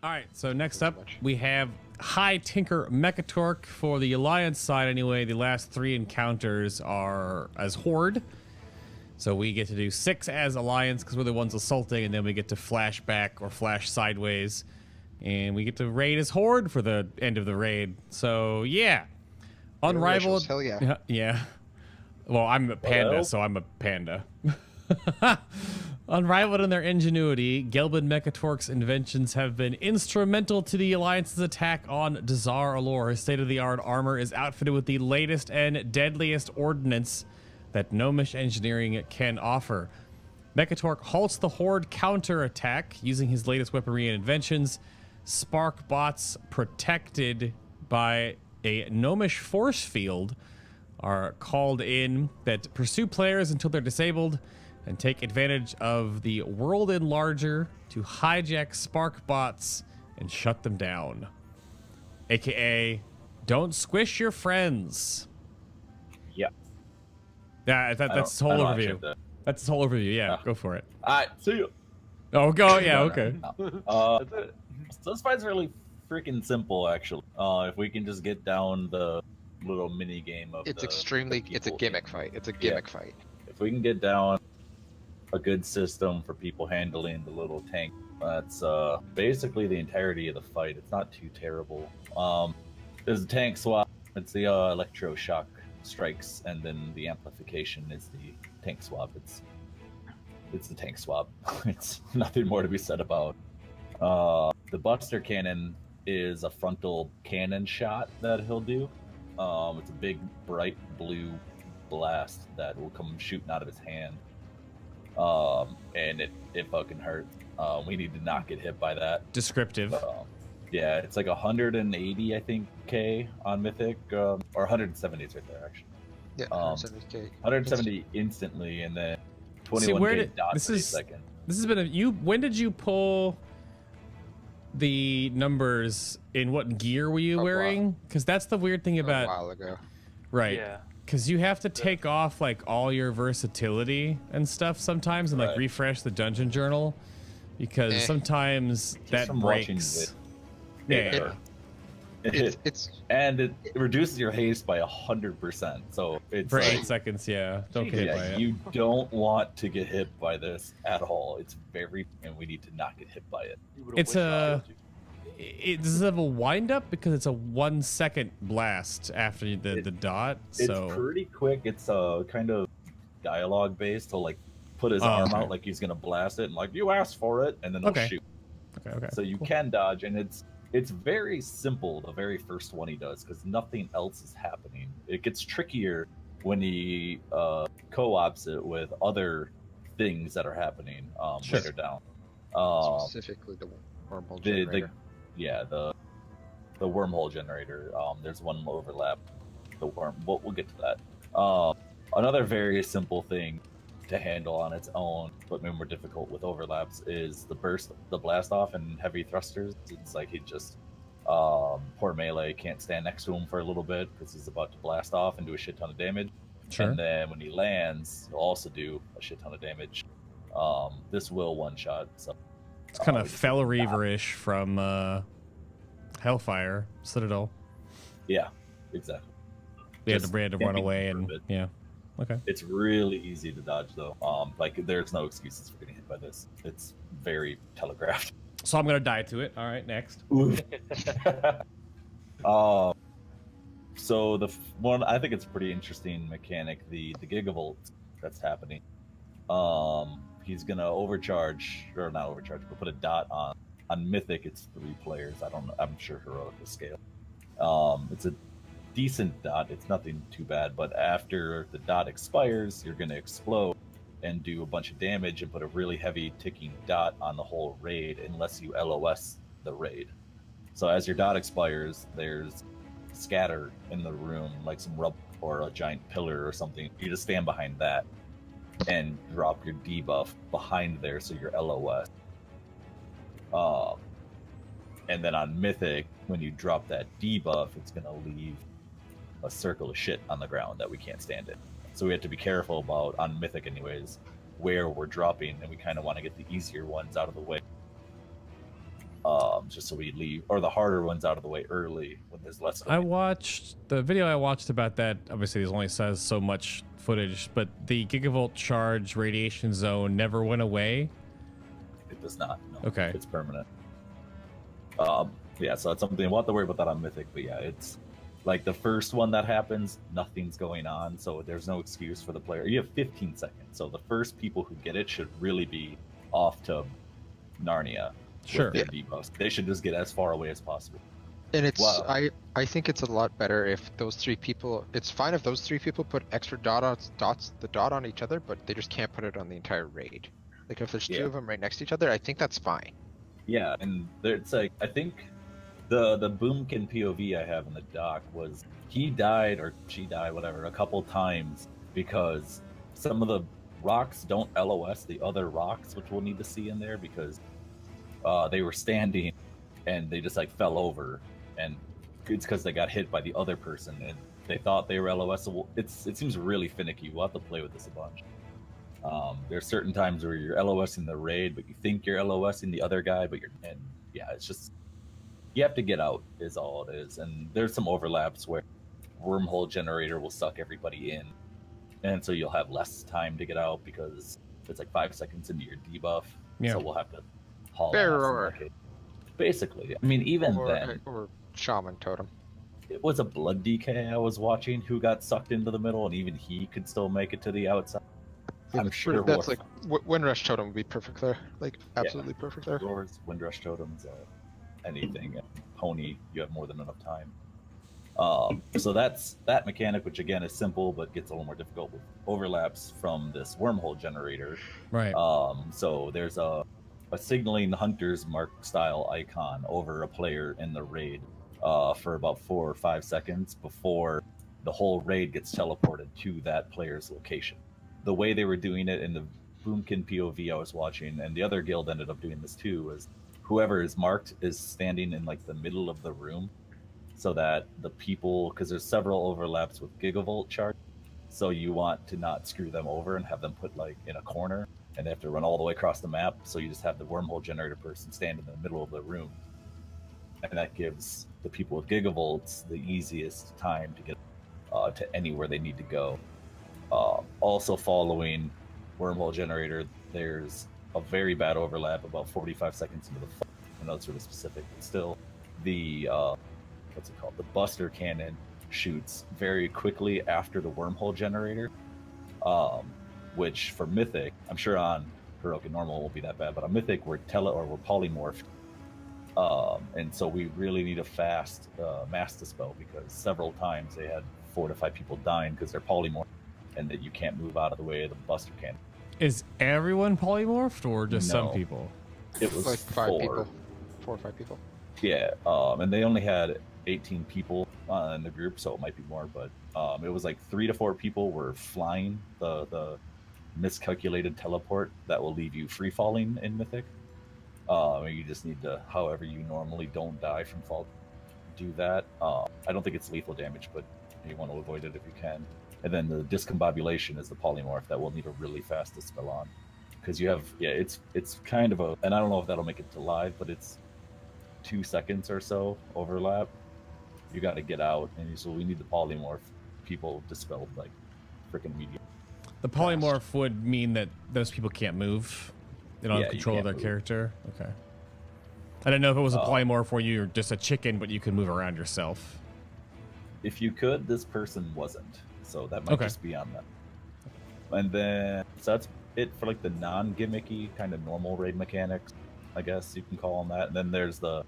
All right, so next up we have High Tinker Mekkatorque. For the Alliance side anyway, the last 3 encounters are as Horde. So we get to do 6 as Alliance because we're the ones assaulting, and then we get to flash back or flash sideways. And we get to raid as Horde for the end of the raid. So yeah. Unrivaled. Hell yeah. Yeah. Well, I'm a panda, so I'm a panda. Unrivaled in their ingenuity, Gelbin Mekkatorque's inventions have been instrumental to the Alliance's attack on Dazar'alor. His state-of-the-art armor is outfitted with the latest and deadliest ordnance that gnomish engineering can offer. Mekkatorque halts the Horde counterattack using his latest weaponry and inventions. Spark bots protected by a gnomish force field are called in that pursue players until they're disabled and take advantage of the World Enlarger to hijack spark bots and shut them down. AKA, don't squish your friends. Yeah. Yeah, that's the whole overview. That's the whole overview. Yeah, go for it. All right, see you. Oh, go. Yeah, okay. So this fight's really freaking simple, actually. If we can just get down the little mini game of it's a gimmick fight. It's a gimmick fight. If we can get down a good system for people handling the little tank, that's basically the entirety of the fight. It's not too terrible. There's a tank swap. It's the electroshock strikes, and then the amplification is the tank swap. It's the tank swap. It's nothing more to be said about. The Buster Cannon is a frontal cannon shot that he'll do. It's a big, bright blue blast that will come shooting out of his hand. And it fucking hurts. We need to not get hit by that. Descriptive. Yeah, it's like 180, I think, K on Mythic, or 170 is right there, actually. Yeah, 170K. 170 instantly, and then 21K dot per second. This has been when did you pull the numbers? In what gear were you wearing? Because that's the weird thing about a while ago. Right. Yeah. Because you have to take off like all your versatility and stuff sometimes, and like refresh the dungeon journal, because sometimes that breaks. Yeah. And it reduces your haste by 100%. So it's for 8 seconds. Yeah. Don't get hit by it. You don't want to get hit by this at all. It's and we need to not get hit by it. It's does it have a wind up because it's a 1 second blast after the dot? So it's pretty quick. It's kind of dialogue based. He'll like put his arm out like he's gonna blast it, and like you asked for it, and then he'll shoot. Okay. So you can dodge, and it's very simple. The very first one he does, because nothing else is happening. It gets trickier when he co-ops it with other things that are happening later down. Specifically the wormhole generator. The wormhole generator. There's one overlap. We'll get to that. Another very simple thing to handle on its own, but maybe more difficult with overlaps, is the blast off and heavy thrusters. It's like he just poor melee can't stand next to him for a little bit because he's about to blast off and do a shit ton of damage. Sure. And then when he lands, he'll also do a shit ton of damage. This will one shot. So it's kind of Fel Reaver-ish from Hellfire Citadel. Yeah, exactly. They had to run away and yeah. Okay. It's really easy to dodge though. Like there's no excuses for getting hit by this. It's very telegraphed. So I'm gonna die to it. All right, next. So the one, I think it's a pretty interesting mechanic, the Gigavolt that's happening. He's gonna overcharge, or not overcharge, but put a dot on Mythic. It's 3 players. I don't know. I'm sure Heroic will scale. It's a decent dot. It's nothing too bad, but after the dot expires, you're going to explode and do a bunch of damage and put a really heavy ticking dot on the whole raid unless you LOS the raid. So as your dot expires, there's scatter in the room, like some rubble or a giant pillar or something. You just stand behind that and drop your debuff behind there, so you're LOS. And then on Mythic, when you drop that debuff, it's going to leave a circle of shit on the ground that we can't stand it. So we have to be careful about, on Mythic anyways, where we're dropping, and we kind of want to get the easier ones out of the way. just so we leave, or the harder ones out of the way early when there's less. I watched the video I watched about that. Obviously, it only says so much footage, but the gigavolt charge radiation zone never went away. It does not. No. Okay. It's permanent. Yeah, so it's something we'll have to worry about that on Mythic, but yeah, it's like the first one that happens, nothing's going on, so there's no excuse for the player. You have 15 seconds, so the first people who get it should really be off to Narnia. Sure. Their debuffs. They should just get as far away as possible. And it's I think it's a lot better if those 3 people. It's fine if those 3 people put extra dots on each other, but they just can't put it on the entire raid. Like if there's 2 of them right next to each other, I think that's fine. Yeah, and it's like I think the Boomkin POV I have in the doc was he died or she died, whatever, a couple times because some of the rocks don't LOS the other rocks, which we'll need to see in there because they were standing and they just like fell over, and it's because they got hit by the other person and they thought they were LOSable. It seems really finicky. We'll have to play with this a bunch. There's certain times where you're LOSing the raid, but you think you're LOSing the other guy, but yeah, it's just you have to get out is all it is. And there's some overlaps where wormhole generator will suck everybody in, and so you'll have less time to get out because it's like 5 seconds into your debuff. Yeah. So we'll have to haul Bearer. ass. Basically, I mean, even then, or Shaman Totem. it was a Blood DK I was watching who got sucked into the middle, and even he could still make it to the outside. Yeah, I'm sure that's like Windrush Totem would be perfect there, like absolutely perfect there. Yours, Windrush Totems, anything. Pony, you have more than enough time. So that's that mechanic, which again is simple but gets a little more difficult with overlaps from this wormhole generator. Right. So there's a signaling hunter's mark style icon over a player in the raid for about 4 or 5 seconds before the whole raid gets teleported to that player's location. The way they were doing it in the Boomkin POV I was watching, and the other guild ended up doing this too, was whoever is marked is standing in like the middle of the room, so that the people, because there's several overlaps with gigavolt charge, so you want to not screw them over and have them put like in a corner, and they have to run all the way across the map. So you just have the wormhole generator person stand in the middle of the room, and that gives the people with gigavolts the easiest time to get to anywhere they need to go. Also following wormhole generator, there's a very bad overlap about 45 seconds into the fight. I know it's sort of specific, but still, the what's it called? The Buster Cannon shoots very quickly after the wormhole generator, which for Mythic, I'm sure on Heroic and Normal won't be that bad, but on Mythic we're polymorphed, and so we really need a fast mass dispel because several times they had 4 to 5 people dying because they're polymorphed, and that you can't move out of the way of the Buster Cannon. Is everyone polymorphed or just some people? It was like 5 4. people. 4 or 5 people. Yeah, and they only had 18 people in the group, so it might be more, but it was like 3 to 4 people were flying the miscalculated teleport that will leave you free falling in Mythic. You just need to, however you normally don't die from fall, do that. I don't think it's lethal damage, but you want to avoid it if you can. And then the discombobulation is the polymorph that will need a really fast dispel on, because you have it's kind of a, and I don't know if that'll make it to live, but it's 2 seconds or so overlap. You got to get out, and so we need the polymorph people dispelled like freaking immediately. The polymorph would mean that those people can't move. They don't have control of their character. Okay. I didn't know if it was a polymorph where you're just a chicken, but you can move around yourself. If you could, this person wasn't. So that might just be on them. And then, so that's it for like the non-gimmicky kind of normal raid mechanics, I guess you can call them that. And then there's the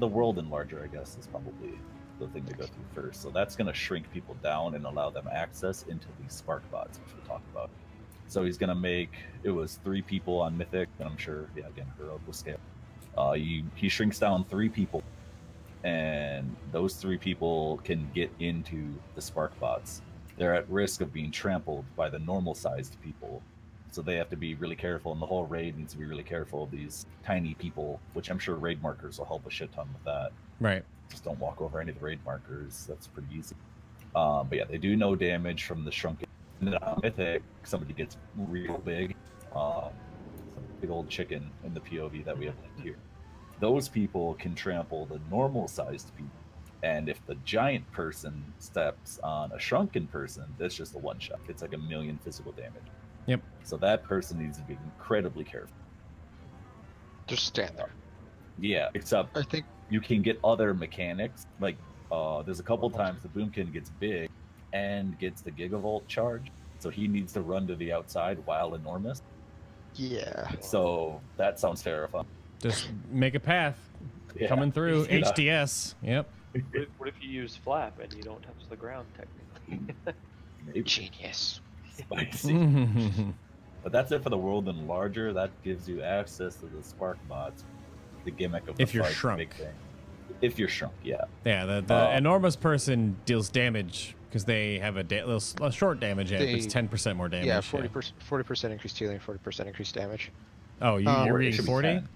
world enlarger, I guess, is probably the thing to go through first. So that's going to shrink people down and allow them access into these spark bots, which we'll talk about. So he's going to make, it was 3 people on Mythic, and I'm sure, again, Heroic will scale. He shrinks down 3 people, and those 3 people can get into the spark bots. They're at risk of being trampled by the normal sized people, so they have to be really careful, and the whole raid needs to be really careful of these tiny people, which I'm sure raid markers will help a shit ton with that. Right. Just don't walk over any of the raid markers. That's pretty easy. But yeah, they do no damage from the shrunken. And then on Mythic, somebody gets real big. Some big old chicken in the POV that we have here. those people can trample the normal sized people. And if the giant person steps on a shrunken person, that's just a one shot. It's like 1,000,000 physical damage. Yep. So that person needs to be incredibly careful. Just stand there. Yeah, except I think you can get other mechanics. Like, there's a couple times the Boomkin gets big and gets the Gigavolt charge. So he needs to run to the outside while enormous. yeah. So that sounds terrifying. Just make a path. Yeah. Coming through. Yeah. HDS. Yep. What if you use flap and you don't touch the ground technically? Maybe. Genius. Spicy. But that's it for the world and larger. That gives you access to the spark bots. The gimmick of the If you're fight's shrunk. big thing. If you're shrunk, yeah. Yeah, the enormous person deals damage because they have a short damage and it's 10% more damage. Yeah, 40% increased healing, 40% increased damage. Oh, you're It reading should be 40? 10.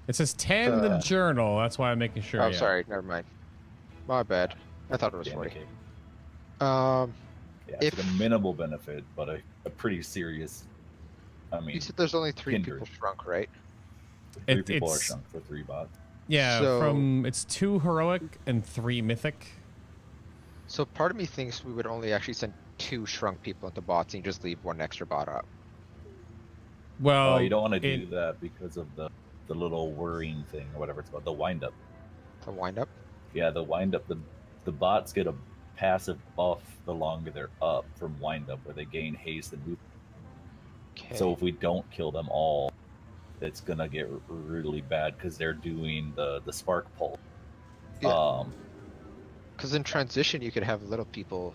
It says 10 in the journal. That's why I'm making sure. Oh, yeah. sorry, never mind. My bad. I thought it was Damn 40. it, Kate. Um, Yeah, it's like a minimal benefit, but a pretty serious. I mean, you said there's only 3 hindrance. people shrunk, right? 3 people are it's- shrunk for 3 bots. Yeah, So- it's 2 heroic and 3 mythic. So part of me thinks we would only actually send 2 shrunk people into bots and just leave 1 extra bot up. Well, Oh, you don't want to do that because of the little whirring thing or whatever it's called, the wind up. To wind up? Yeah, the wind up. The bots get a passive buff the longer they're up from wind up, where they gain haste and move. Okay. So if we don't kill them all, it's gonna get really bad because they're doing the spark pull. Yeah. Because in transition, you could have little people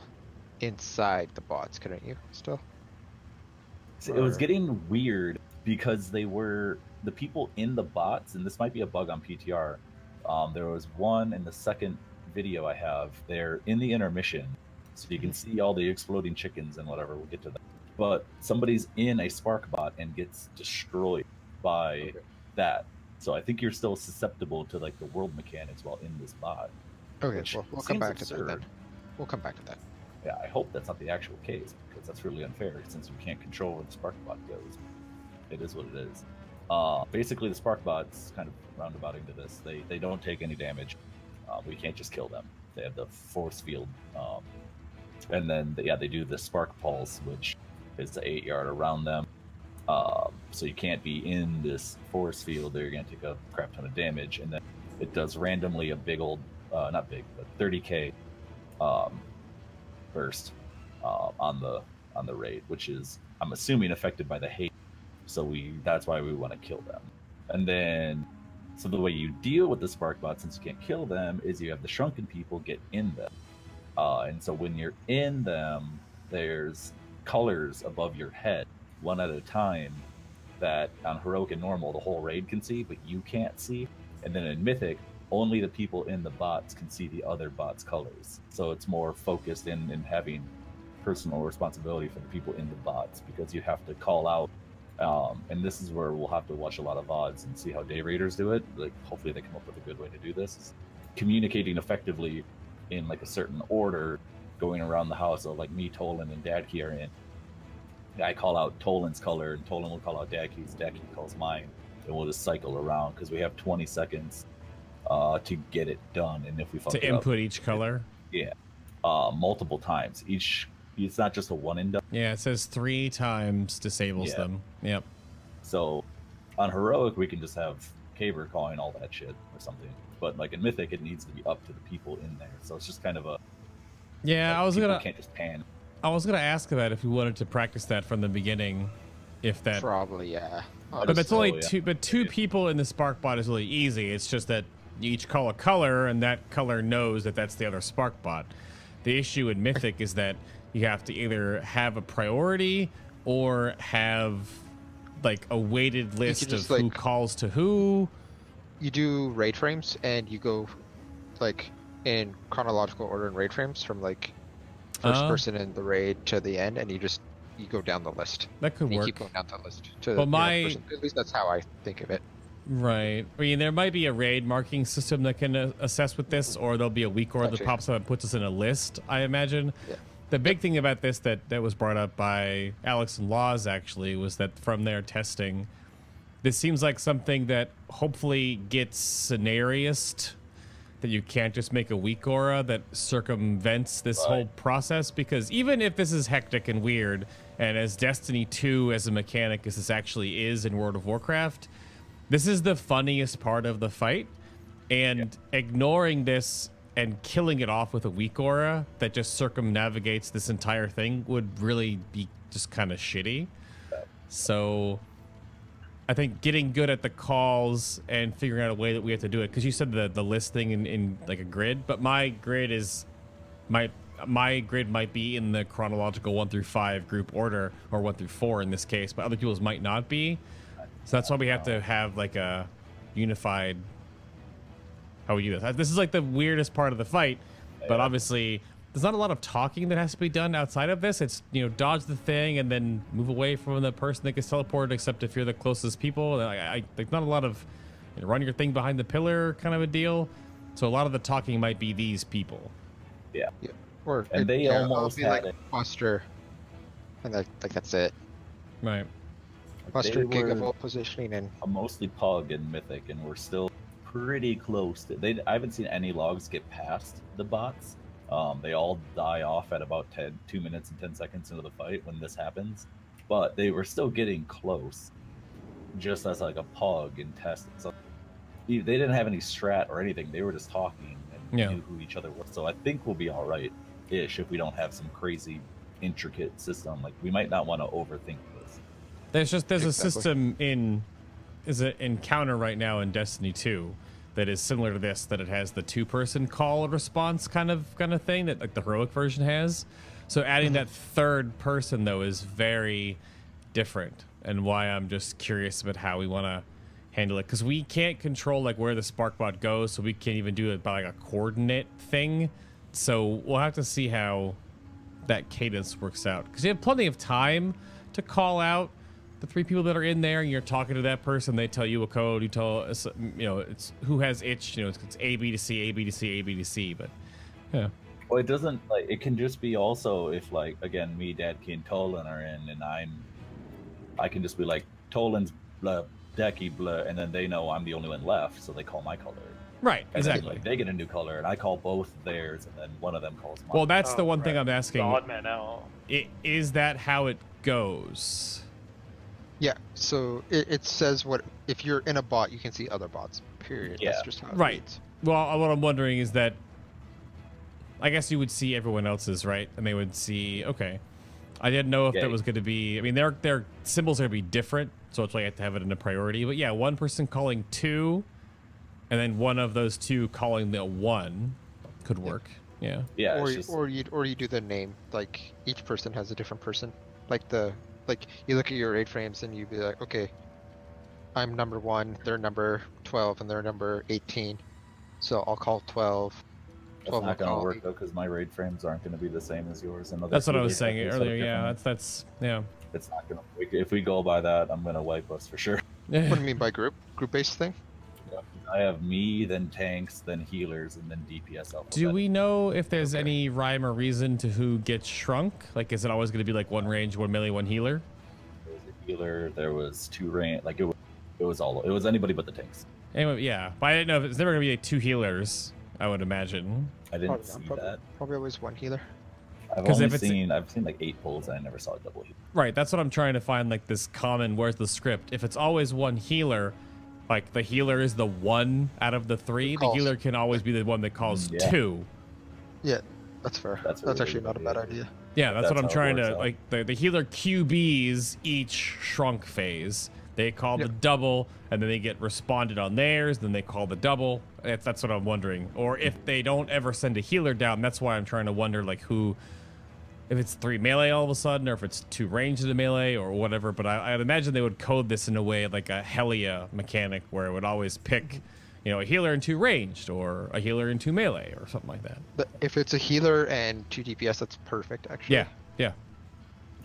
inside the bots, couldn't you? Still. So it was getting weird because they were the people in the bots, and this might be a bug on PTR. There was one in the second video I have. They're in the intermission, so you can see all the exploding chickens and whatever. We'll get to that. But somebody's in a spark bot and gets destroyed by that. So I think you're still susceptible to like the world mechanics while in this bot. Okay, Which well, we'll come seems back to that absurd. then. We'll come back to that. Yeah, I hope that's not the actual case because that's really unfair since we can't control where the spark bot goes. It is what it is. Basically, the spark bots kind of roundabouting to this. They don't take any damage. We can't just kill them. They have the force field, and then they do the spark pulse, which is the 8-yard around them. So you can't be in this force field. They're gonna take a crap ton of damage, and then it does randomly a big old, not big, but 30k burst on the raid, which is I'm assuming affected by the hate. So that's why we want to kill them. And then so the way you deal with the spark bot, since you can't kill them, is you have the shrunken people get in them. And so when you're in them, there's colors above your head, one at a time, that on heroic and normal the whole raid can see, but you can't see. And then in mythic, only the people in the bots can see the other bots' colors. So it's more focused in having personal responsibility for the people in the bots, because you have to call out. And this is where we'll have to watch a lot of VODs and see how day raiders do it. Like, hopefully they come up with a good way to do this. Is communicating effectively in like a certain order, going around the house. So like me, Tolan, and Dadkey are in. I call out Tolan's color, and Tolan will call out Dadkey's. Dadkey calls mine, and we'll just cycle around because we have 20 seconds to get it done. And if we fuck to it input up, each color. yeah, multiple times. It's not just a one and done. Yeah, it says 3 times disables them. Yep. So on heroic, we can just have Caver calling all that shit or something. But like in mythic, it needs to be up to the people in there. So it's just kind of a Yeah, like, I was people gonna can't just pan. I was gonna ask about if we wanted to practice that from the beginning, if that. Probably, yeah. But it's only yeah. two. But 2 people in the spark bot is really easy. It's just that you each call a color, and that color knows that that's the other spark bot. The issue in mythic is that you have to either have a priority or have like a weighted list of just, who like- calls to who. You do raid frames, and you go like in chronological order in raid frames from like first person in the raid to the end, and you go down the list. That could And you work. keep going down the list to But the my- person. At least that's how I think of it. Right. I mean, there might be a raid marking system that can assess with this, or there'll be a weak order that Gotcha. pops up and puts us in a list, I imagine. Yeah. The big thing about this that was brought up by Alex and Laws, actually, was that from their testing, this seems like something that hopefully gets scenarist, that you can't just make a weak aura that circumvents this whole process, because even if this is hectic and weird, and as Destiny 2 as a mechanic as this actually is in World of Warcraft, this is the funniest part of the fight, and ignoring this and killing it off with a weak aura that just circumnavigates this entire thing would really be just kind of shitty. So I think getting good at the calls and figuring out a way that we have to do it, because you said the listing in like a grid, but my grid is my grid might be in the chronological 1 through 5 group order, or 1 through 4 in this case, but other people's might not be. So that's why we have to have like a unified how we do this. This is like the weirdest part of the fight, but obviously there's not a lot of talking that has to be done outside of this. It's, you know, dodge the thing and then move away from the person that gets teleported, except if you're the closest people. Like not a lot of, you know, run your thing behind the pillar kind of a deal. So a lot of the talking might be these people. Yeah. Or and they almost be like posture, and that's it. Right. Posture, gigavolt positioning, and mostly Pug and Mythic, and we're still pretty close to. I haven't seen any logs get past the bots. They all die off at about 2 minutes and 10 seconds into the fight when this happens, but they were still getting close, just as like a Pug and test. So they didn't have any strat or anything. They were just talking and knew who each other was. So I think we'll be all right ish if we don't have some crazy intricate system. Like, we might not want to overthink this. There's a system in an encounter right now in Destiny 2 that is similar to this, that it has the 2-person call and response kind of thing that like the heroic version has. So adding that third person though is very different, and why I'm just curious about how we want to handle it, because we can't control like where the Sparkbot goes, so we can't even do it by like a coordinate thing. So we'll have to see how that cadence works out, because you have plenty of time to call out the 3 people that are in there, and you're talking to that person, they tell you a code, you tell us, you know, it's who has itch, you know, it's A, B to C, A, B to C, A, B to C, but yeah. Well, it doesn't, like, it can just be also if, like, again, me, Dadkey, and Tolan are in, and I can just be like, Tolan's blah, Decky blah, and then they know I'm the only one left, so they call my color. Right, and exactly. Then, like, they get a new color, and I call both theirs, and then one of them calls mine. Well, that's the one thing I'm asking. Odd man out. Is that how it goes? Yeah, so it says what if you're in a bot, you can see other bots. Period. Yeah. That's just how it Right. reads. Well, what I'm wondering is that I guess you would see everyone else's, right? And they would see, okay. I didn't know if that was going to be, I mean, their symbols are going to be different, so it's like I have to have it in a priority. But yeah, one person calling 2, and then one of those 2 calling the 1 could work. Yeah. Yeah. Or you do the name, like each person has a different person. Like you look at your raid frames and you be like, okay, I'm number 1, they're number 12, and they're number 18. So I'll call 12. That's not going to work though, because my raid frames aren't going to be the same as yours. And that's what I was saying earlier. Yeah, that's yeah. It's not going to. If we go by that, I'm going to wipe us for sure. What do you mean by group-based thing? Yeah, I have me, then tanks, then healers, and then DPS alphabet. Do we know if there's any rhyme or reason to who gets shrunk? Like, is it always going to be like 1 range, 1 melee, 1 healer? There was a healer. There was 2 range. Like it was anybody but the tanks. Anyway, yeah, but I didn't know if it's never going to be like 2 healers. I would imagine. I didn't see that. Probably always 1 healer. I've seen like 8 pulls, and I never saw a double healer. Right, that's what I'm trying to find. Like this common. Where's the script? If it's always 1 healer, like the healer is the 1 out of the 3. The healer can always be the one that calls 2. Yeah, that's fair. That's actually not a bad idea. Yeah, that's what I'm trying to like. The healer QBs each shrunk phase. They call the double, and then they get responded on theirs. Then they call the double. That's what I'm wondering. Or if they don't ever send a healer down, that's why I'm trying to wonder like who, if it's 3 melee all of a sudden, or if it's 2 ranged in a melee or whatever. But I'd imagine they would code this in a way like a Helia mechanic, where it would always pick, you know, a healer and 2 ranged, or a healer and 2 melee, or something like that. But if it's a healer and 2 DPS, that's perfect, actually. Yeah, yeah.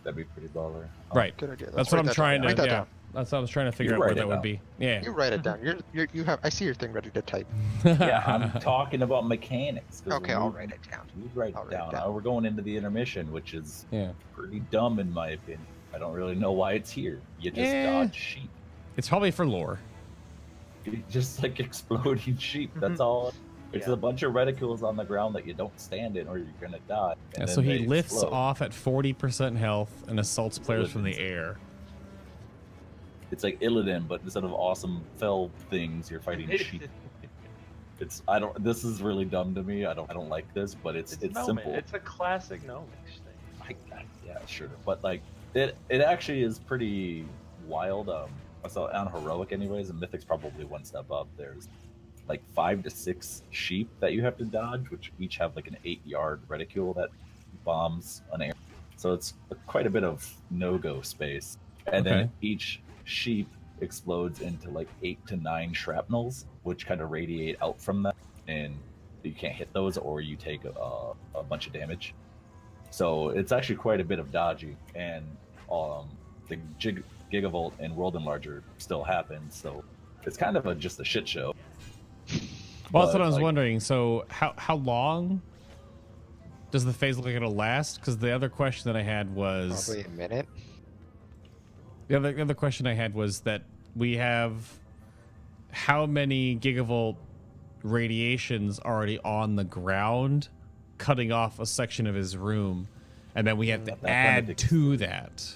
That'd be pretty baller. Right. Good idea. That's what I'm trying to. Write that Yeah. down. That's what I was trying to figure out where that would be. Yeah. You write it down. You have. I see your thing ready to type. Yeah, I'm talking about mechanics. Okay, I'll write it down. You write it down. We're going into the intermission, which is pretty dumb in my opinion. I don't really know why it's here. You just dodge sheep. It's probably for lore. Just like exploding sheep. That's all. It's a bunch of reticules on the ground that you don't stand in or you're gonna die. Yeah, so he lifts off at 40% health and assaults players from the air. It's like Illidan, but instead of awesome fell things, you're fighting sheep. This is really dumb to me. I don't like this, but it's simple. It's a classic gnomish thing. Yeah, sure. But like it actually is pretty wild. So on heroic anyways, and mythic's probably one step up. There's like 5 to 6 sheep that you have to dodge, which each have like an 8-yard reticule that bombs an air. So it's quite a bit of no-go space. And then each sheep explodes into like 8 to 9 shrapnels, which kind of radiate out from that, and you can't hit those or you take a bunch of damage. So it's actually quite a bit of dodging, and the Gigavolt and World Enlarger still happens, so it's kind of just a shit show. Well, that's what I was wondering. So how long does the phase look like it'll last? Because the other question that I had was... Probably a minute. The other question I had was that we have how many gigavolt radiations already on the ground, cutting off a section of his room, and then we have to add to that.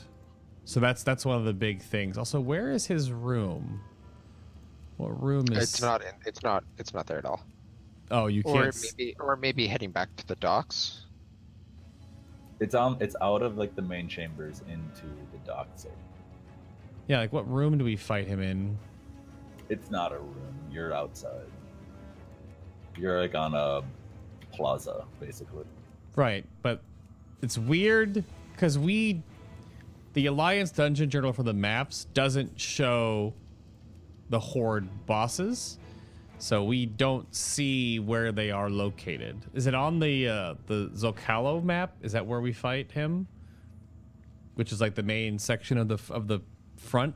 So that's one of the big things. Also, where is his room? What room is? It's not there at all. Oh, you can't. Or maybe heading back to the docks. It's out of like the main chambers into the docks. Yeah, like what room do we fight him in? It's not a room. You're outside. You're like on a plaza, basically. Right, but it's weird because the Alliance Dungeon Journal for the maps doesn't show the Horde bosses, so we don't see where they are located. Is it on the Zocalo map? Is that where we fight him? Which is like the main section of the front?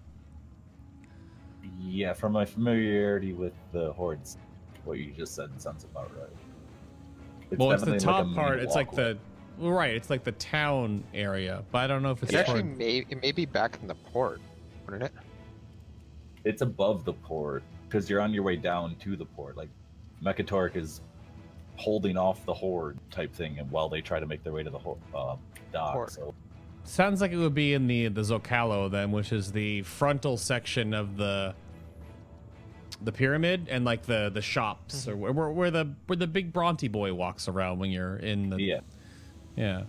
Yeah, from my familiarity with the Hordes, what you just said sounds about right. It's the top part. It's like it's like the town area, but I don't know if it's it may be back in the port, wouldn't it? It's above the port because you're on your way down to the port. Like Mekkatorque is holding off the Horde type thing, and while they try to make their way to the dock. So sounds like it would be in the Zocalo then, which is the frontal section of the pyramid and like the shops, or where the big Bronte boy walks around when you're in the yeah.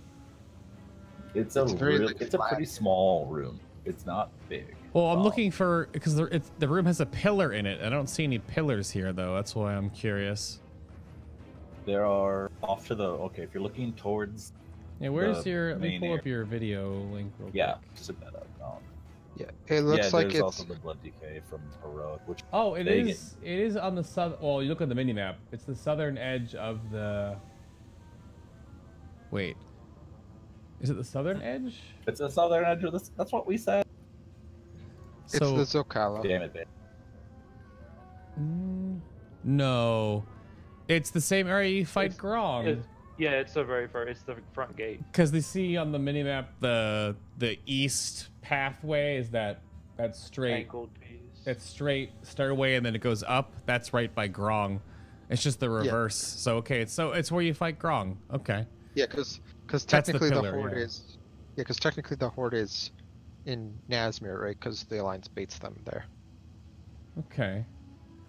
It's a pretty small room. It's not big. Well, I'm looking for because the room has a pillar in it. I don't see any pillars here though. That's why I'm curious. There are off to the if you're looking towards. Yeah, where's your? Let me pull up your video link real quick. Yeah, just look that up. Yeah, it looks like it's also the blood decay from heroic. Which it is. It is on the south. Well, you look at the mini map. It's the southern edge of the. Wait, is it the southern edge? It's the southern edge of this. That's what we said. It's the Zocalo. Damn it, no, it's the same area you fight Grong. It's the very first. It's the front gate. Because they see on the minimap the east pathway is that straight. That's straight stairway, and then it goes up. That's right by Grong. It's just the reverse. So it's where you fight Grong. Okay. Yeah, because technically the Horde is. Yeah, because technically the Horde is in Nazmir, right? Because the Alliance baits them there. Okay.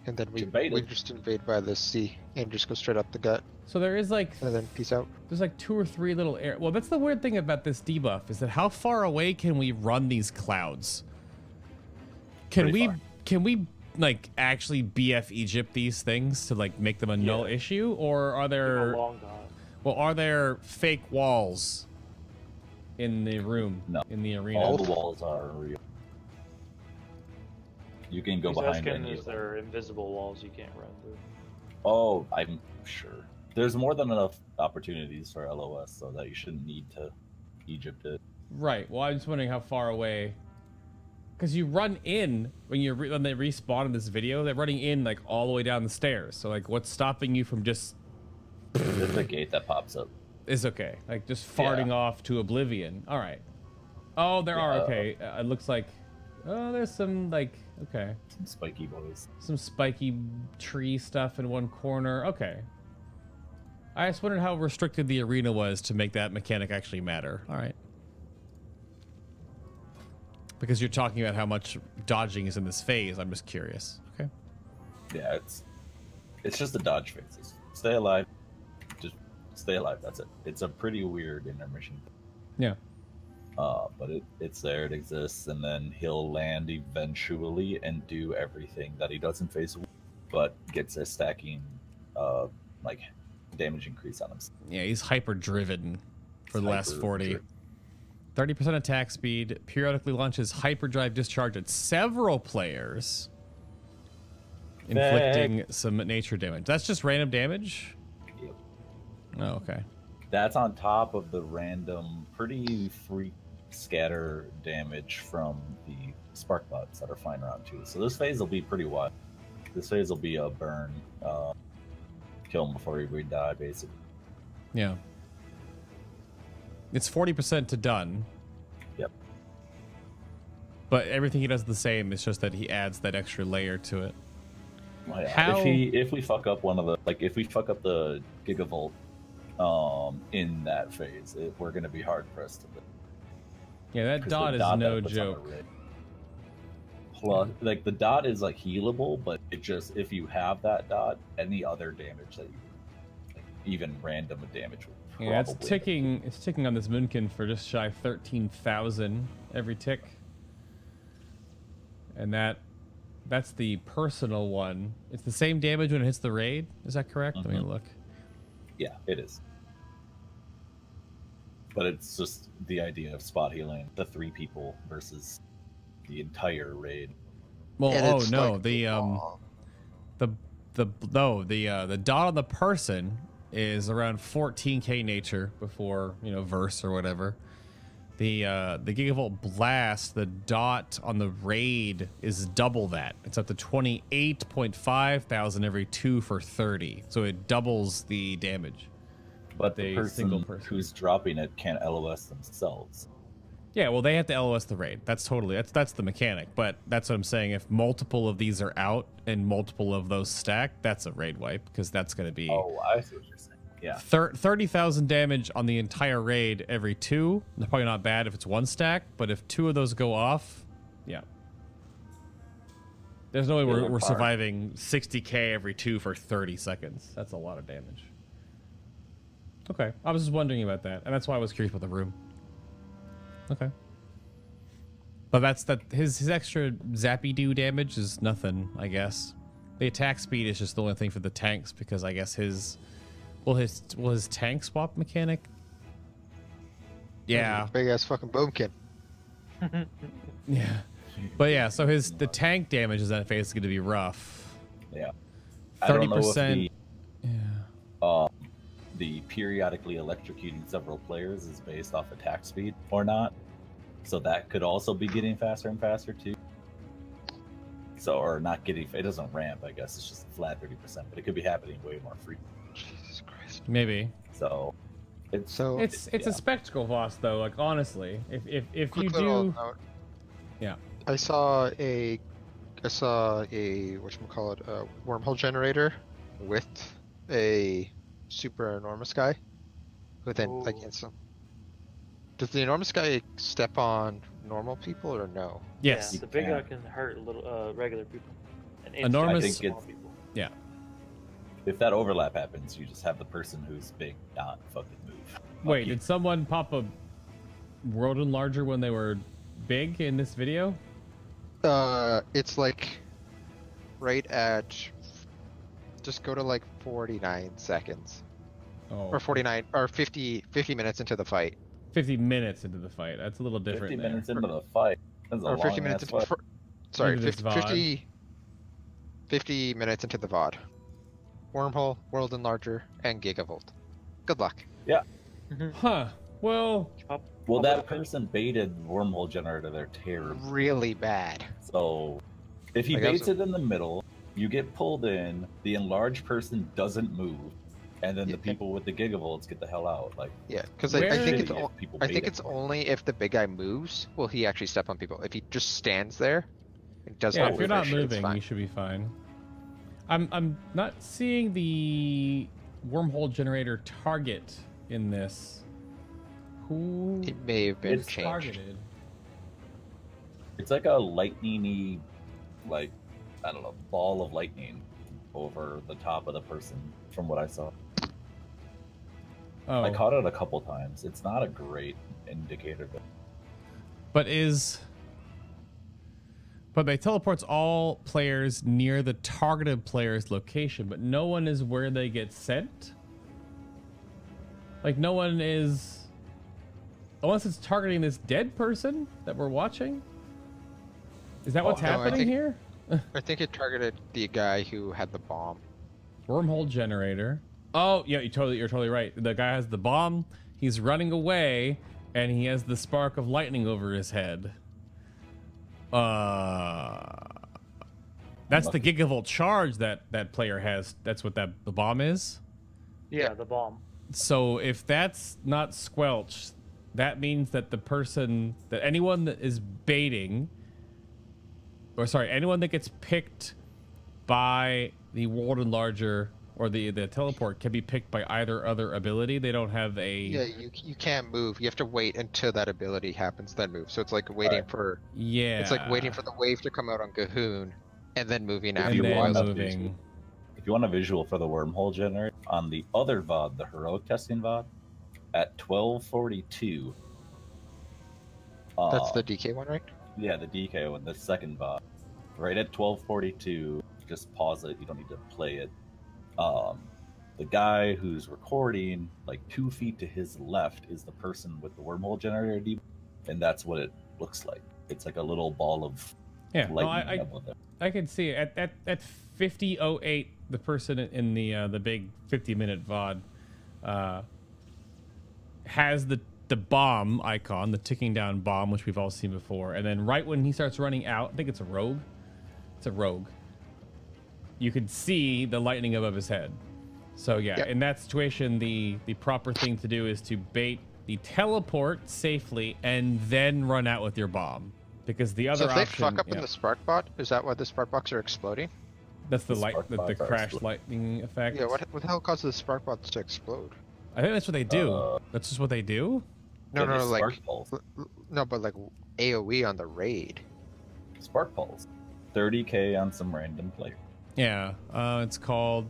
And then we just invade by the sea and just go straight up the gut. So there is like... And then peace out. There's like 2 or 3 little air... Well, that's the weird thing about this debuff, is that how far away can we run these clouds? Can we like actually BF Egypt these things to like make them a null issue? Or are there... are there fake walls in the room? No. In the arena? All the walls are real. You can go behind any of them. There are invisible walls you can't run through. Oh, I'm sure. There's more than enough opportunities for LOS, so that you shouldn't need to Egypt it. Right. Well, I'm just wondering how far away. Because you run in when they respawn in this video, they're running in like all the way down the stairs. So like, what's stopping you from just? There's a gate that pops up. Is okay. Like just farting off to oblivion. All right. Oh, there are. Okay. It looks like. Oh, there's some, like, okay. Some spiky boys. Some spiky tree stuff in one corner. Okay. I just wondered how restricted the arena was to make that mechanic actually matter. All right. Because you're talking about how much dodging is in this phase. I'm just curious. Okay. Yeah, it's just a dodge phase. Stay alive. Just stay alive. That's it. It's a pretty weird intermission. Yeah. But it's there. It exists, and then he'll land eventually and do everything that he does in phase 1, but gets a stacking, like damage increase on him. Yeah, he's hyper driven for the last 40. 30% attack speed. Periodically launches hyperdrive discharge at several players, inflicting some nature damage. That's just random damage? Yep. Oh, okay. That's on top of the random, pretty freak scatter damage from the spark bots that are flying around too. So this phase will be pretty wild. This phase will be a burn, kill him before he would die, basically. Yeah. It's 40% to done. Yep. But everything he does is the same. It's just that he adds that extra layer to it. Well, yeah. How... If we fuck up one of the, like, if we fuck up the Gigavolt in that phase, we're gonna be hard pressed to live. Yeah, that dot is no joke. Plus, like, the dot is like healable, but it just, if you have that dot, any other damage that you, like, even random damage will probably. Yeah, it's ticking. It's ticking on this Moonkin for just shy of 13,000 every tick, and that's the personal one. It's the same damage when it hits the raid. Is that correct? Mm-hmm. Let me look. Yeah, it is. But it's just the idea of spot healing the 3 people versus the entire raid. Well, And oh no, like, the dot on the person is around 14k nature before, you know, verse or whatever. The Gigavolt Blast, the dot on the raid is double that. It's up to 28.5 thousand every 2 for 30. So it doubles the damage. But the single person person who's dropping it can't LOS themselves. Yeah, well, they have to LOS the raid. That's the mechanic. But that's what I'm saying. If multiple of these are out and multiple of those stack, that's a raid wipe, because that's going to be. Oh, I see what you're saying. Yeah. 30,000 damage on the entire raid every 2. They're probably not bad if it's 1 stack, but if 2 of those go off, yeah. There's no way we're surviving 60k every 2 for 30 seconds. That's a lot of damage. Okay, I was just wondering about that, and that's why I was curious about the room. Okay. But his extra zappy-do damage is nothing, I guess. The attack speed is just the only thing for the tanks, because I guess his tank swap mechanic? Yeah. Big ass fucking boomkin. Yeah. But yeah, so the tank damage in that phase is going to be rough. Yeah. 30%. Yeah. The periodically electrocuting several players is based off attack speed or not. So that could also be getting faster and faster too. So, or not getting, it doesn't ramp, I guess. It's just a flat 30%, but it could be happening way more frequently. Jesus Christ. Maybe. So, it's a spectacle boss though, like honestly. If you do note. Yeah. I saw a whatchamacallit, a wormhole generator with a super enormous guy who then like instant. Does the enormous guy step on normal people or no? Yes. Yeah, the big guy can hurt little regular people. And Enormous. I think small people. Yeah. If that overlap happens, you just have the person who's big not fucking move. Wait, did someone pop a world enlarger when they were big in this video? It's like right at, just go to like 49 seconds. Oh. Or 49, or 50 minutes into the fight. 50 minutes into the fight. That's a little different. 50 there. minutes into the fight. That's a Or 50 long minutes ass into fight. sorry, Into this 50 minutes into the VOD. Wormhole, World Enlarger, and Gigavolt. Good luck. Yeah. Huh. Well, Well, that person baited wormhole generator there terribly. Really bad. So, if he I guess baits it in the middle, you get pulled in, the enlarged person doesn't move, And then the people with the gigavolts get the hell out. Like, yeah, because I think it's bait only if the big guy moves will he actually step on people. If he just stands there, it does Yeah, not if you're move or not shit, it's moving, fine. you should be fine. I'm not seeing the wormhole generator target in this. Who It may have been It's changed. targeted? It's like a lightning-y, like, I don't know, ball of lightning over the top of the person, from what I saw. Oh, I caught it a couple times. It's not a great indicator. but they teleports all players near the targeted player's location, but no one is where they get sent. Like, no one is, unless it's targeting this dead person that we're watching. Is that what's no, I happening think- here? I think it targeted the guy who had the bomb. Wormhole generator. Oh, yeah, you're totally right. The guy has the bomb. He's running away, and he has the spark of lightning over his head. That's the gigavolt charge that player has. That's what the bomb is. Yeah, the bomb. So if that's not squelched, that means that anyone that is baiting, anyone that gets picked by the World Enlarger or the teleport can be picked by either other ability. They don't have a... Yeah, you can't move. You have to wait until that ability happens, then move. So it's like waiting for... Yeah. It's like waiting for the wave to come out on Gahoon, and then moving If after and you then want while. moving. If you want a visual for the wormhole generator, on the other VOD, the heroic testing VOD, at 12:42. That's the DK one, right? Yeah, the DK one, the second VOD. Right at 12:42, just pause it. You don't need to play it. The guy who's recording, like 2 feet to his left, is the person with the wormhole generator debuff, and that's what it looks like. It's like a little ball of lightning above there. I can see it. At 50:08, the person in the big 50-minute VOD has the bomb icon, the ticking down bomb, which we've all seen before, and then right when he starts running out, I think it's a rogue. It's a rogue. You could see the lightning above his head. So yeah, Yep. in that situation, the proper thing to do is to bait the teleport safely and then run out with your bomb, because the other So if they option, fuck up in the spark bot, is that why the spark bots are exploding? that's the spark the bots are crash exploding. lightning effect. Yeah, what the hell causes the spark bots to explode? I think that's what they do. That's just what they do. No, Yeah, no, they're like spark pulse. no, but like AOE on the raid. Spark pulse. 30k on some random player. Yeah, it's called,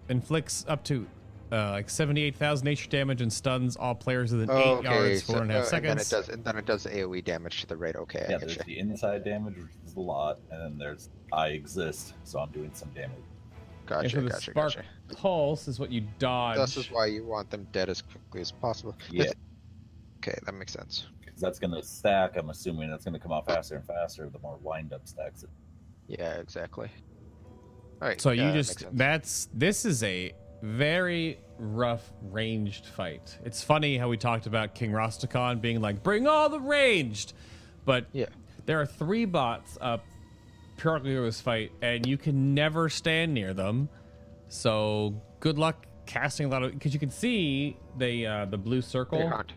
inflicts up to like 78,000 nature damage and stuns all players within 8 yards for 4.5 seconds. And then it does AOE damage to the raid. Okay, Yeah, I there's get the inside damage, which is a lot, and then there's I exist, so I'm doing some damage. And Gotcha, for the gotcha, spark gotcha. pulse is what you dodge. This is why you want them dead as quickly as possible. Yeah, Okay, that makes sense. because that's going to stack. I'm assuming that's going to come out faster and faster the more wind-up stacks it. Yeah, exactly. All right. So you that just makes sense. this is a very rough ranged fight. It's funny how we talked about King Rosticon being like, bring all the ranged, but Yeah. there are 3 bots up purely for this fight, and you can never stand near them. So good luck casting a lot of, because you can see the blue circle. They hunt.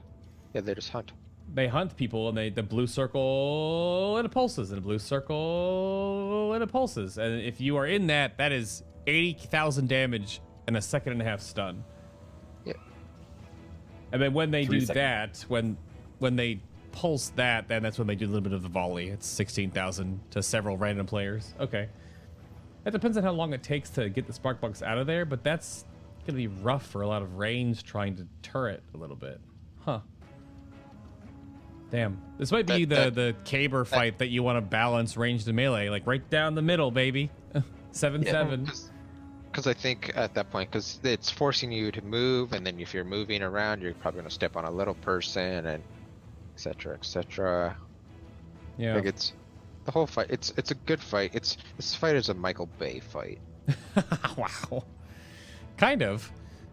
Yeah, they just hunt. They hunt people, and the blue circle and it pulses, and a blue circle and it pulses, and if you are in that, that is 80,000 damage and a 1.5 seconds stun. Yeah. And then when they 3 do seconds. that, when they pulse that, then that's when they do a little bit of the volley. It's 16,000 to several random players. Okay, that depends on how long it takes to get the spark bugs out of there, but that's gonna be rough for a lot of range trying to turret a little bit, huh? Damn, this might be the caber fight that you want to balance ranged and melee, like right down the middle, baby. 7-7. Because I think at that point, because it's forcing you to move, and then if you're moving around, you're probably going to step on a little person, and etc. etc. Yeah. Like it's the whole fight. It's a good fight. This fight is a Michael Bay fight. Wow. Kind of.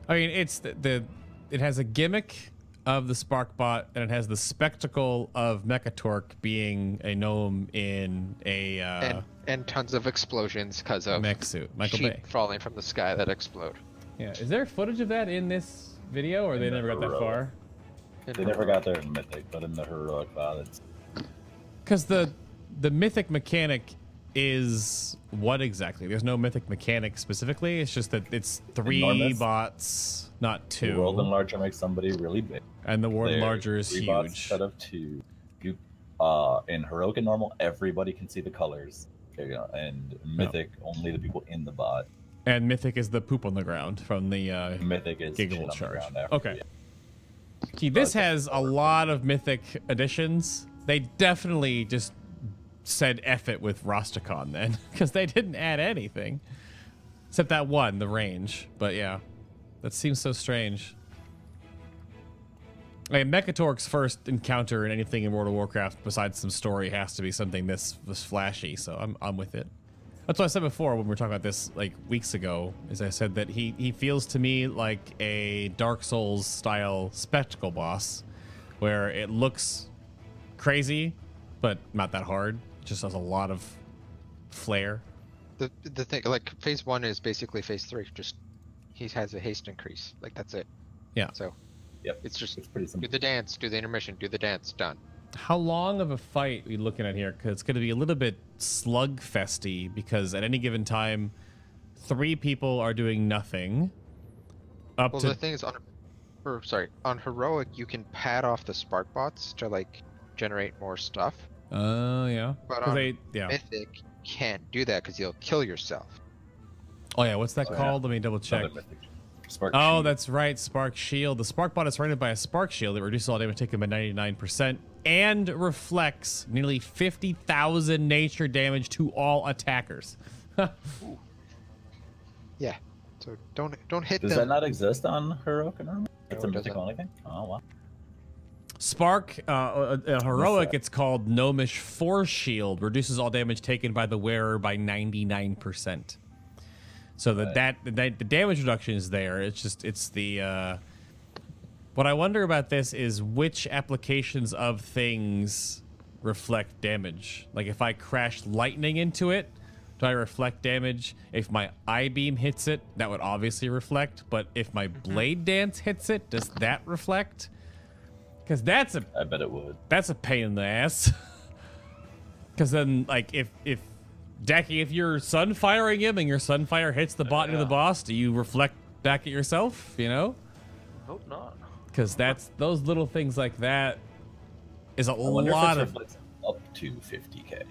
I mean, it's it has a gimmick of the spark bot, and it has the spectacle of Mekkatorque being a gnome in a And tons of explosions because of mech suit. Michael sheep Bay. falling from the sky that explode. Yeah. Is there footage of that in this video, or they never got that far? They never got there in Mythic, but in the Heroic VOD, because the Mythic mechanic is what exactly? There's no Mythic mechanic specifically. It's just that it's 3 Enormous. bots, not 2. The World Enlarger makes somebody really big. And the World There's Enlarger is 3 huge. bots instead of 2. You, in Heroic and Normal, everybody can see the colors. And Mythic, only the people in the bot. And Mythic is the poop on the ground from the Mythic is shit on Gigavolt the charge. ground after, Okay. yeah. See, this has a lot of Mythic additions. They definitely just said F it with Rostacon then, because they didn't add anything. Except that one, the range. But yeah, that seems so strange. Mekkatorque's first encounter in anything in World of Warcraft besides some story has to be something this flashy, so I'm with it. That's what I said before when we were talking about this like weeks ago, is I said that he feels to me like a Dark Souls style spectacle boss, where it looks crazy, but not that hard. It just has a lot of flair. The thing, like phase 1 is basically phase 3. Just he has a haste increase. Like that's it. Yeah. So Yep. it's just pretty simple. do the dance, do the intermission, do the dance, done. How long of a fight are we looking at here? Because it's going to be a little bit slugfesty, because at any given time, 3 people are doing nothing. Well, the thing is, on Heroic, you can pad off the spark bots to like generate more stuff. Yeah. But on Mythic, you can't do that because you'll kill yourself. Oh yeah, what's that So, called? Let me double check. Another Mythic. Spark Oh, Shield. that's right, Spark Shield. The Spark Bot is surrounded by a Spark Shield that reduces all damage taken by 99% and reflects nearly 50,000 nature damage to all attackers. Yeah. So don't hit Does them. that not exist on Heroic and Normal? It's a it Mythic doesn't. only thing? Oh, wow. Spark, Heroic, it's called Gnomish Force Shield, reduces all damage taken by the wearer by 99%. So the damage reduction is there. It's just, it's the, what I wonder about this is which applications of things reflect damage. Like if I crash lightning into it, do I reflect damage? If my I-beam hits it, that would obviously reflect. But if my Blade Dance hits it, does that reflect? Because I bet it would. that's a pain in the ass. Because then, like, if Decky, if you're sunfiring him and your sunfire hits the bot into the boss, do you reflect back at yourself? You know? Hope not. Because those little things like that is a I wonder lot if of. it reflects up to 50k.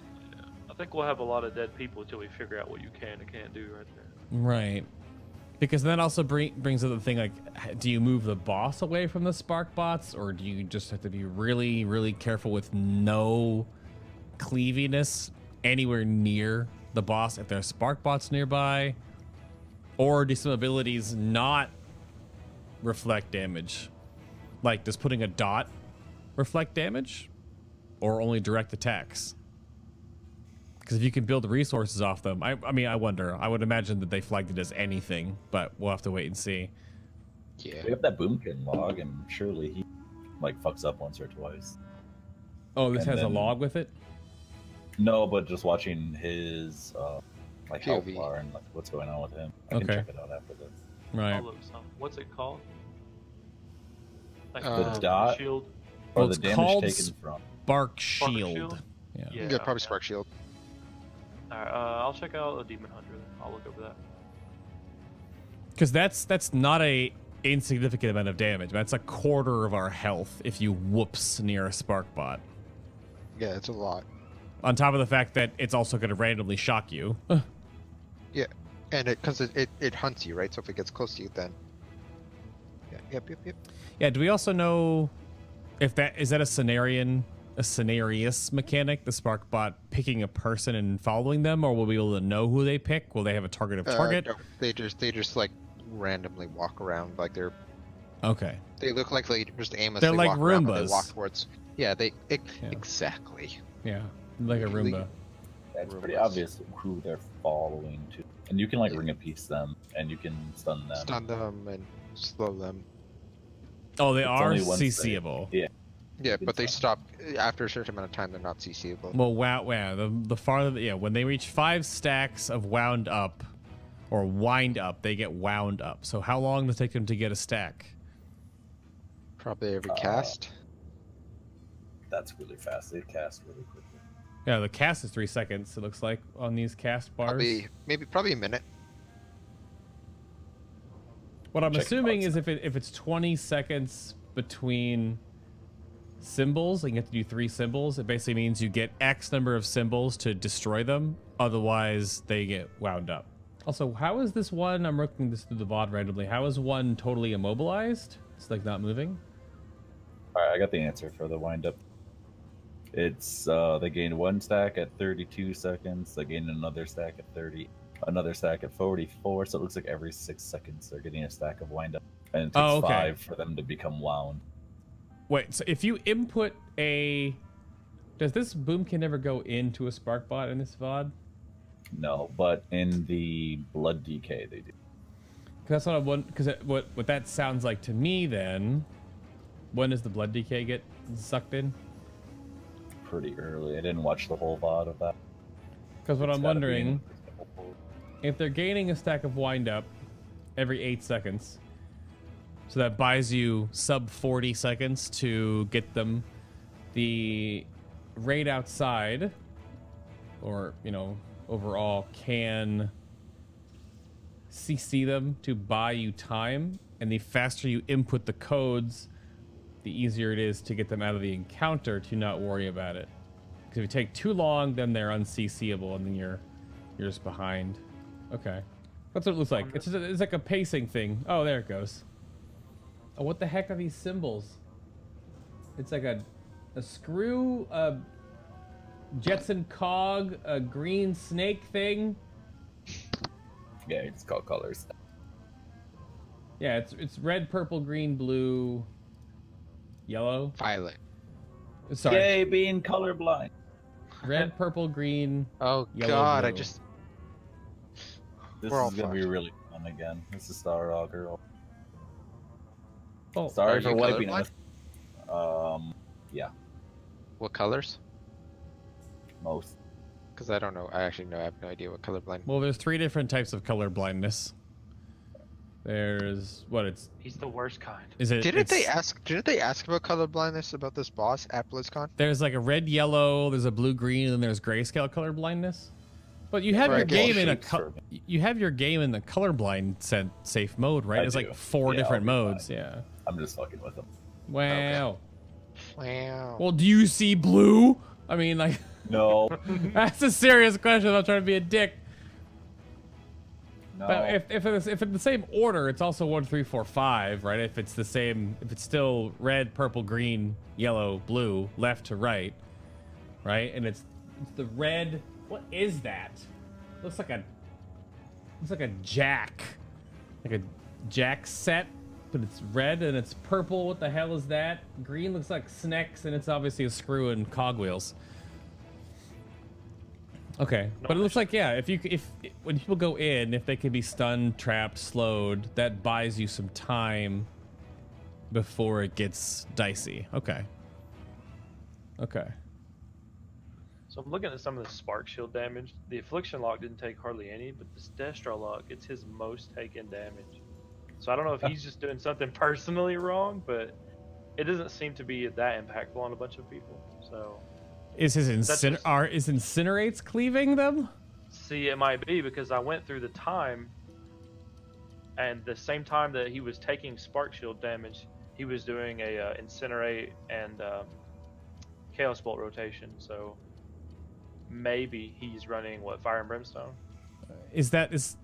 I think we'll have a lot of dead people until we figure out what you can and can't do right there. Right. Because that also brings up the thing, like, do you move the boss away from the spark bots, or do you just have to be really, really careful with no cleaviness anywhere near the boss if there's spark bots nearby? Or do some abilities not reflect damage? Like, does putting a dot reflect damage? Or only direct attacks? Because if you can build resources off them, I mean, I wonder. I would imagine that they flagged it as anything, but we'll have to wait and see. Yeah. We have that Boomkin log, and surely he like fucks up once or twice. Oh, this And has a then- log with it? No, but just watching his like health POV. bar and like what's going on with him. I can Okay. check it out after this. Right. I'll look some. What's it called? Like The dot? shield. Or Well, the it's damage called taken from. Spark Shield. Shield? Yeah. Yeah. Yeah, probably okay. Spark Shield. Alright, I'll check out a Demon Hunter then. I'll look over that. Because that's not a insignificant amount of damage. That's a quarter of our health if you whoops near a spark bot. Yeah, it's a lot. On top of the fact that it's also going to randomly shock you. Yeah, and because it hunts you, right? So if it gets close to you, then yeah, yep. Yeah. Do we also know if that is that a scenarious mechanic, the spark bot picking a person and following them, or will we be able to know who they pick? Will they have a target of target? No, they just like randomly walk around like they're. Okay. They look like they just aimlessly They're like walk around, but Roombas. they walk towards. Yeah, exactly. Yeah. Like a Roomba. It's pretty Roombas. obvious who they're following to, and you can like ring a piece them, and you can stun them. Stun them and slow them. Oh, they It's are only once they- Yeah, CCable. but can they stop. stop after a certain amount of time. They're not CCable. Well, wow. The farther, when they reach 5 stacks of wound up, or wind up. They get wound up. So how long does it take them to get a stack? Probably every cast. That's really fast. They cast really quickly. Yeah, the cast is 3 seconds. It looks like on these cast bars. Probably a minute. What I'm assuming is if it's 20 seconds between symbols, and you have to do 3 symbols, it basically means you get X number of symbols to destroy them. Otherwise, they get wound up. Also, how is this one? I'm looking this through the VOD randomly. How is one totally immobilized? It's like not moving. All right, I got the answer for the wind up. It's they gain 1 stack at 32 seconds. They gain another stack at 30. Another stack at 44. So it looks like every 6 seconds they're getting a stack of wind up, and it takes 5 for them to become wound. Wait, so if you input a, does this boomkin ever go into a spark bot in this VOD? No, but in the blood decay they do. That's what I want. Because what that sounds like to me, then, when does the blood decay get sucked in? Pretty early. I didn't watch the whole VOD of that. Because what I'm wondering, if they're gaining a stack of wind up every 8 seconds, so that buys you sub 40 seconds to get them, the raid outside, or overall, can CC them to buy you time, and the faster you input the codes, the easier it is to get them out of the encounter to not worry about it. Because if you take too long, then they're unCCable, and then you're just behind. Okay, that's what it looks like. It's like a pacing thing. Oh, there it goes. Oh, what the heck are these symbols? It's like a screw, a Jetson cog, a green snake thing. Yeah, it's called colors. Yeah, it's red, purple, green, blue, yellow, Violet. Sorry. Yay, being colorblind. Red, purple, green. Oh yellow, God, blue. I just. This We're all is gonna be fucked. really fun again. This is Star Girl. Oh, Sorry are for you wiping colorblind? us. Yeah, What colors? most. Because I don't know. I actually I have no idea what colorblind. well, there's 3 different types of color blindness. There's He's the worst kind. is it? Didn't they ask about colorblindness about this boss at BlizzCon? There's like a red, yellow. There's a blue, green, and then there's grayscale color blindness. But you have Right, your I guess game in a shapes for you have your game in the colorblind safe mode, right? I There's do. like 4 Yeah, different I'll be modes. fine. Yeah. I'm just fucking with them. Wow. Wow. Well, do you see blue? I mean, like, No, that's a serious question. I'm trying to be a dick. no. But if it's in the same order, it's also 1, 3, 4, 5, right? If it's the same, if it's still red, purple, green, yellow, blue, left to right, right? And it's the red. What is that? Looks like a jack, like a jack set, but it's red and it's purple. What the hell is that? Green looks like snacks, and it's obviously a screw and cogwheels. Okay, but it looks like, yeah, if when people go in, if they can be stunned, trapped, slowed, that buys you some time before it gets dicey. Okay. So I'm looking at some of the spark shield damage. The affliction lock didn't take hardly any, but this Dazar'alor lock, it's his most taken damage. So I don't know if he's just doing something personally wrong, but it doesn't seem to be that impactful on a bunch of people. So Is his incinerates cleaving them? see, it might be because I went through the time, and the same time that he was taking spark shield damage, he was doing a incinerate and chaos bolt rotation. So maybe he's running fire and brimstone.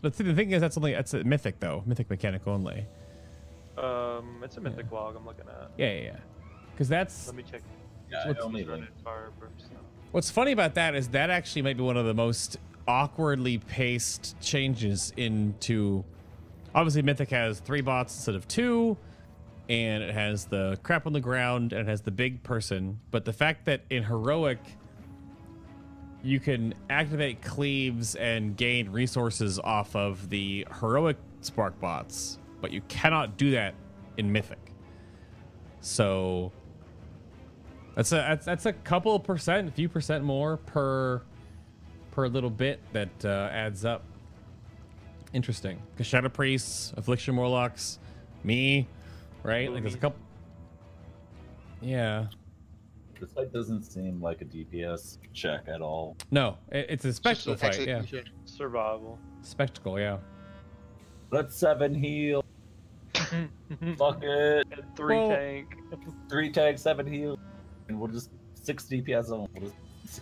But the thing is, that's a mythic though, mythic mechanic only. It's a mythic log I'm looking at. Yeah. Because that's Let me check. Yeah, What's- I only He's running fire and brimstone. what's funny about that is that actually might be one of the most awkwardly paced changes into. Obviously, mythic has 3 bots instead of 2, and it has the crap on the ground and it has the big person. But the fact that in heroic, you can activate cleaves and gain resources off of the heroic spark bots, but you cannot do that in mythic. So that's a couple of percent, a few percent more per little bit that adds up. Interesting. Because Shadow Priests, Affliction Warlocks, me, right? Like there's a couple. Yeah. This fight doesn't seem like a DPS check at all. No, it's a spectacle fight. Yeah. Survival. Spectacle. Yeah. Let's 7 heal. Fuck it. And 3 tank. 3 tank, 7 heal, and we'll just 6 DPS on. We'll just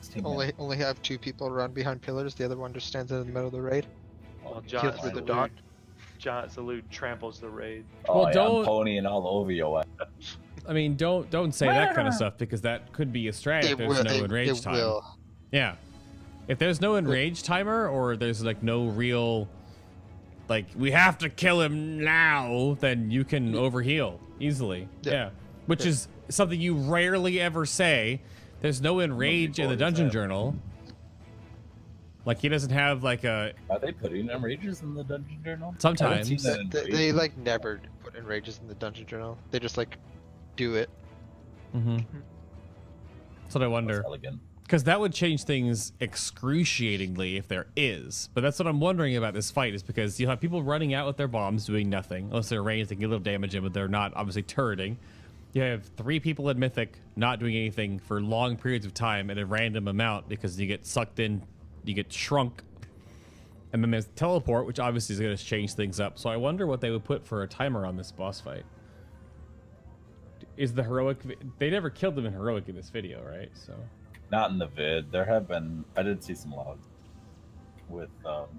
16. Only have 2 people run behind pillars. The other one just stands in the middle of the raid. Well, Kill through the dot. Giant Salute tramples the raid. Oh, Well, yeah, don't- I'm ponying all over your ass. I mean, don't say that kind of stuff because that could be a strat if there's no enrage time. Will. Yeah. If there's no enrage timer or there's like no real, like we have to kill him now, then you can overheal easily. Yeah. Which is something you rarely ever say. There's no enrage in the dungeon journal. Like he doesn't have like a. Are they putting enrages in the dungeon journal? Sometimes. They like never put enrages in the dungeon journal. They just like do it. Mm-hmm. That's what I wonder. Because that would change things excruciatingly if there is. But that's what I'm wondering about this fight is because you have people running out with their bombs doing nothing. Unless they're ranged, they get a little damage in, but they're not obviously turreting. You have 3 people in Mythic not doing anything for long periods of time at a random amount because you get sucked in, you get shrunk. And then there's teleport, which obviously is going to change things up. So I wonder what they would put for a timer on this boss fight. Is the heroic... They never killed them in heroic in this video, right? So... Not in the vid. There have been. I did see some logs with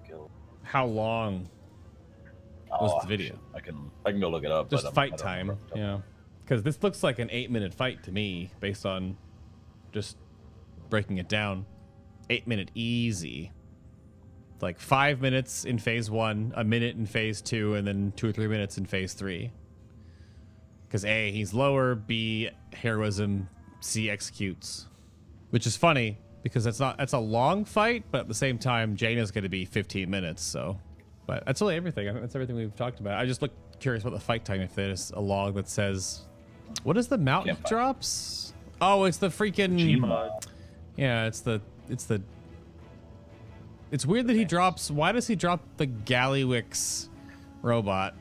kills. How long was the video? I can go look it up. Just fight time, yeah. Because this looks like an 8-minute fight to me, based on just breaking it down. 8-minute easy. It's like 5 minutes in phase 1, a minute in phase 2, and then 2 or 3 minutes in phase 3. Because A, he's lower. B, heroism. C, executes. Which is funny because that's a long fight, but at the same time, Jaina's going to be 15 minutes. So, but that's really everything. I think that's everything we've talked about. I just look curious about the fight time. If there's a log that says, what is the mountain drops? Oh, it's the freaking. Yeah, it's weird that he drops. Why does he drop the Gallywix robot?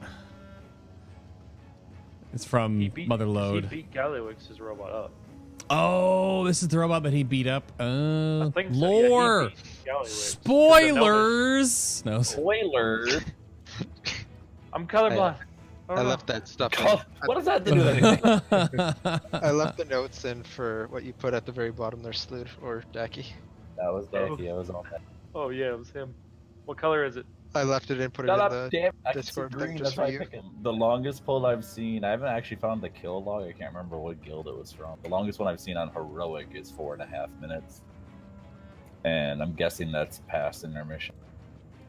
It's from Motherlode. He beat Gallywix's robot up. Oh, this is the robot that he beat up. I think so. Lore. Yeah, Spoilers. No. Spoilers. I'm colorblind. I left that stuff in. What does that do with anything? I left the notes in for what you put at the very bottom there, Sloot or Daki. That was Daki. I was on that. Oh yeah, it was him. What color is it? I left it in, put it in the Discord thing just for you. The longest pull I've seen, I haven't actually found the kill log. I can't remember what guild it was from. The longest one I've seen on heroic is 4.5 minutes, and I'm guessing that's past intermission.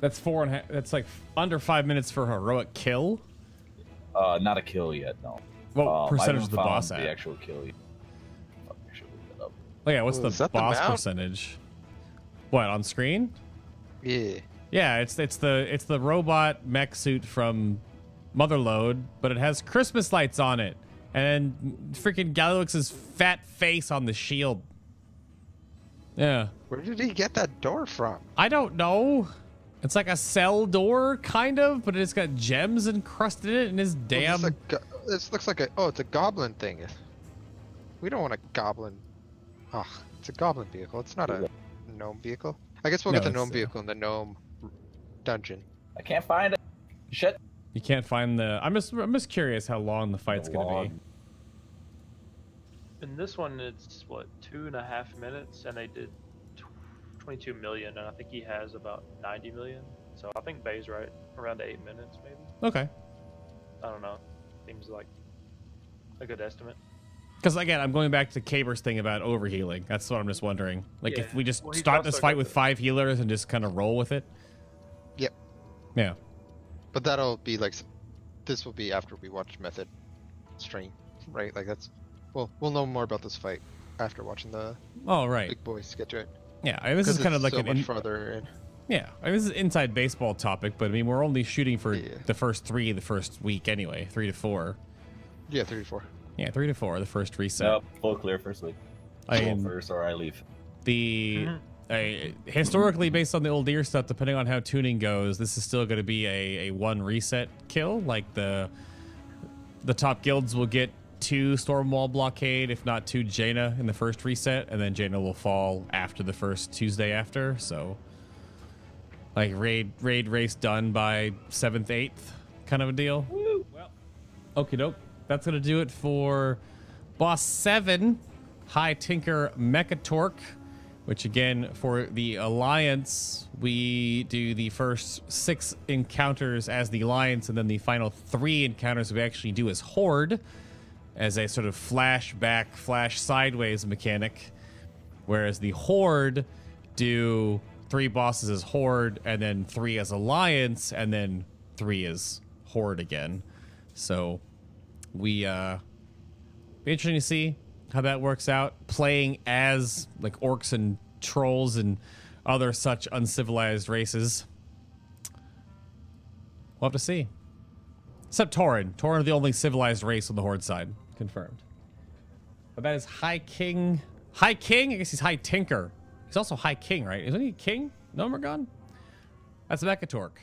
That's 4.5. That's like under 5 minutes for heroic kill. Not a kill yet, no. What percentage of the boss at? The actual kill. Fuck, I should look that up. Oh yeah, what's the boss percentage? What, on screen? Yeah. Yeah, it's the robot mech suit from Motherlode, but it has Christmas lights on it, and freaking Gallywix's fat face on the shield. Yeah. Where did he get that door from? I don't know. It's like a cell door, kind of, but it's got gems encrusted in it, and his damn. This looks like it's a goblin thing. We don't want a goblin. Oh, it's a goblin vehicle. It's not a gnome vehicle. I guess we'll get the gnome vehicle in the gnome dungeon. I can't find it. Shit. You can't find the. I'm just curious how long the fight's gonna be. In this one, it's what 2.5 minutes, and they did 22 million, and I think he has about 90 million. So I think Bay's right, around 8 minutes maybe. Okay. I don't know. Seems like a good estimate. Because again, I'm going back to Caber's thing about overhealing. That's what I'm just wondering. Like if we just start this fight with 5 healers and just kind of roll with it. Yep. Yeah. But that'll be like, this will be after we watch Method stream, right? Like that's, we'll know more about this fight after watching the big boys get to it. Yeah, I mean, this is kind of like much farther in. Yeah, I mean, this is an inside baseball topic, but I mean, we're only shooting for the first 3 the first week anyway, 3 to 4. Yeah, 3 to 4. Yeah, 3 to 4, the first reset. Yep, full clear first week. I mean, first or I leave. The historically, based on the old Deer stuff, depending on how tuning goes, this is still going to be a one reset kill. Like the top guilds will get 2 Stormwall Blockade, if not 2 Jaina in the first reset, and then Jaina will fall after the first Tuesday after. So, like raid race done by 7th, 8th kind of a deal. Woo. Well, okie doke. That's gonna do it for Boss 7, High Tinker Mekkatorque. Which again, for the Alliance, we do the first 6 encounters as the Alliance, and then the final 3 encounters we actually do as Horde, as a sort of flashback, flash sideways mechanic. Whereas the Horde do 3 bosses as Horde, and then 3 as Alliance, and then 3 as Horde again. So we be interesting to see how that works out, playing as like orcs and trolls and other such uncivilized races. We'll have to see. Except Tauren. Tauren are the only civilized race on the Horde side. Confirmed. But that is High King. High King? I guess he's High Tinker. He's also High King, right? Isn't he King? No, Morgan? That's Mekkatorque.